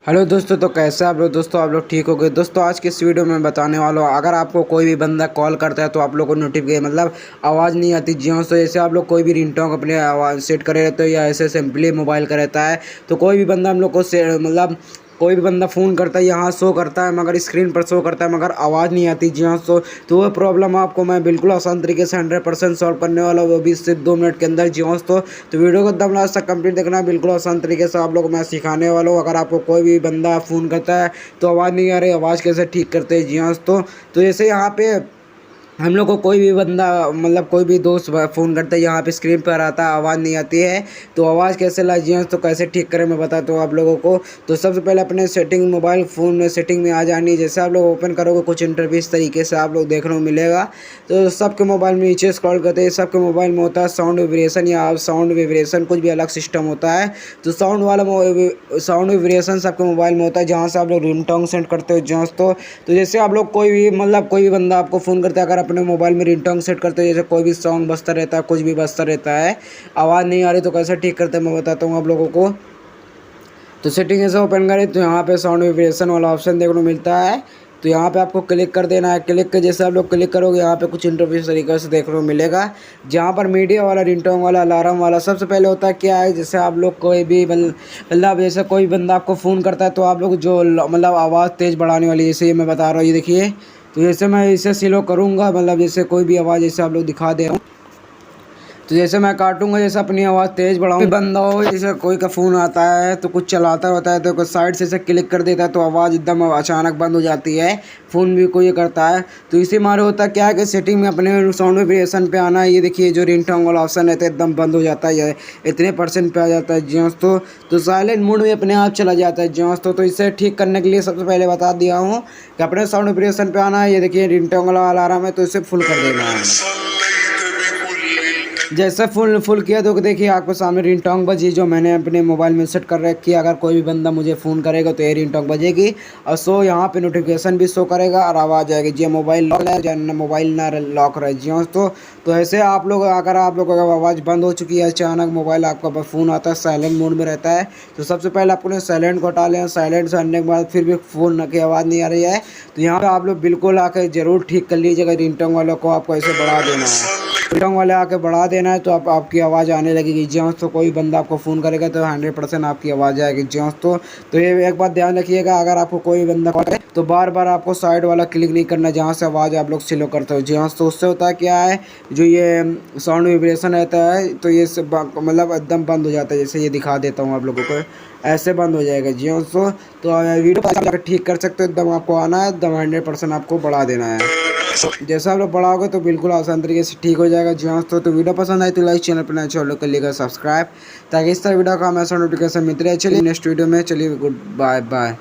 Hello दोस्तों, तो कैसे आप लोग? दोस्तों आप लोग ठीक हो गए? दोस्तों आज के इस वीडियो में बताने वाला हूँ, अगर आपको कोई भी बंदा कॉल करता है तो आप लोग को नोटिफिकेशन मतलब आवाज़ नहीं आती। जी हाँ, तो जैसे आप लोग कोई भी रिंगटोन अपने आवाज़ सेट करे रहते हो या ऐसे सिंपली मोबाइल का रहता है, तो कोई भी बंदा हम लोग को मतलब कोई भी बंदा फ़ोन करता है, यहाँ शो करता है मगर स्क्रीन पर शो करता है मगर आवाज़ नहीं आती। जी हाँ, तो वो प्रॉब्लम आपको मैं बिल्कुल आसान तरीके से 100% सॉल्व करने वाला हूँ, वो भी सिर्फ 2 मिनट के अंदर। जी हाँ, तो वीडियो को एकदम लास्ट तक कंप्लीट देखना है, बिल्कुल आसान तरीके से आप लोग को मैं सिखाने वाला हूँ। अगर आपको कोई भी बंदा फ़ोन करता है तो आवाज़ नहीं आ रही, आवाज़ कैसे ठीक करते हैं। जी हाँ, तो जैसे यहाँ पे हम लोग को कोई भी बंदा मतलब कोई भी दोस्त फ़ोन करता है, यहाँ पे स्क्रीन पर आता है आवाज़ नहीं आती है, तो आवाज़ कैसे लाए? जी हाँ, तो कैसे ठीक करें मैं बताता हूँ आप लोगों को। तो सबसे पहले अपने सेटिंग मोबाइल फ़ोन में सेटिंग में आ जानी। जैसे आप लोग ओपन करोगे कुछ इंटरफेस तरीके से आप लोग देखने को मिलेगा। तो सबके मोबाइल में नीचे स्क्रॉल करते हैं, सबके मोबाइल में होता है साउंड वाइब्रेशन या साउंड वाइब्रेशन, कुछ भी अलग सिस्टम होता है। तो साउंड वाइब्रेशन सबके मोबाइल में होता है, जहाँ से आप लोग रिंगटोन सेंड करते हो। जहाँ तो जैसे आप लोग कोई भी मतलब कोई भी बंदा आपको फ़ोन करता है, अगर अपने मोबाइल में रिंगटोन सेट करते हो, जैसे कोई भी सॉन्ग बजता रहता है, कुछ भी बजता रहता है, आवाज़ नहीं आ रही, तो कैसे ठीक करते हैं मैं बताता हूँ आप लोगों को। तो सेटिंग ऐसे ओपन करें तो यहाँ पे साउंड वाइब्रेशन वाला ऑप्शन देखने को मिलता है। तो यहाँ पे आपको क्लिक कर देना है। क्लिक के जैसे आप लोग क्लिक करोगे, यहाँ पे कुछ इंटरफेस तरीके से देखने को मिलेगा, जहाँ पर मीडिया वाला, रिंगटोन वाला, अलार्म वाला। सबसे पहले होता है क्या है, जैसे आप लोग कोई भी मतलब जैसे कोई बंदा आपको फ़ोन करता है तो आप लोग जो मतलब आवाज़ तेज़ बढ़ाने वाली, जैसे ये मैं बता रहा हूँ, ये देखिए। तो जैसे मैं इसे स्लो करूँगा, मतलब जैसे कोई भी आवाज़ जैसे आप लोग दिखा दे रहा हूँ, तो जैसे मैं काटूंगा, जैसे अपनी आवाज़ तेज़ बढ़ाऊँ, बंदा हो जैसे कोई का फ़ोन आता है तो कुछ चलाता होता है तो कोई साइड से क्लिक कर देता है तो आवाज़ एकदम अचानक बंद हो जाती है। फ़ोन भी कोई करता है, तो इसी मारे होता है क्या है कि सेटिंग में अपने साउंड वाइब्रेशन पे आना है। ये देखिए जो रिंगटोन वाला ऑप्शन है तो एकदम बंद हो जाता है, ये इतने % पे आ जाता है। जी हाँ, तो साइलेंट मोड में अपने आप चला जाता है। जी हाँ, तो इसे ठीक करने के लिए सबसे पहले बता दिया हूँ कि अपने साउंड वाइब्रेशन पे आना है। ये देखिए रिंगटोन वाला अलार्म है तो इसे फुल कर देना है। जैसे फुल किया तो देखिए आपको सामने रिंगटोन बजी, जो मैंने अपने मोबाइल में सेट कर रखी है। अगर कोई भी बंदा मुझे फ़ोन करेगा तो ये रिंगटोन बजेगी और यहाँ पे नोटिफिकेशन भी शो करेगा और आवाज़ आएगी। जी मोबाइल लॉक है या मोबाइल ना लॉक रहे। जी तो ऐसे आप लोग अगर आवाज़ बंद हो चुकी है, अचानक मोबाइल आपका फ़ोन आता है साइलेंट मोड में रहता है, तो सबसे पहले आपको साइलेंट को हटा लें। साइलेंट से हटने के बाद फिर भी फ़ोन की आवाज़ नहीं आ रही है तो यहाँ पर आप लोग बिल्कुल आकर ज़रूर ठीक कर लीजिएगा। रिंगटोन वालों को आपको ऐसे बढ़ा देना है, रिंगटोन वाले आके बढ़ा देना है तो आपकी आवाज़ आने लगेगी। जी हाँ, तो कोई बंदा आपको फ़ोन करेगा तो 100% आपकी आवाज़ आएगी। जी हाँ, तो ये एक बात ध्यान रखिएगा, अगर आपको कोई बंदा कॉल करे तो बार बार आपको साइड वाला क्लिक नहीं करना जहाँ से आवाज़ आप लोग स्लो करते हो। जी हाँ, तो उससे होता है क्या है, जो ये साउंड वाइब्रेशन रहता है तो ये सब मतलब एकदम बंद हो जाता है। जैसे ये दिखा देता हूँ आप लोगों को, ऐसे बंद हो जाएगा। जी हाँ, तो वीडियो ठीक कर सकते हो, एकदम आपको आना है, एकदम 100% आपको बढ़ा देना है। जैसा आप लोग बढ़ाओगे तो बिल्कुल आसान तरीके से ठीक हो जाएगा। जी हाँ, तो वीडियो पसंद आई तो लाइक, चैनल पर नए चैनल कर लीजिएगा सब्सक्राइब, ताकि इस तरह वीडियो का हमेशा नोटिफिकेशन मिलती रहे। चलिए नेक्स्ट वीडियो में, चलिए गुड बाय बाय।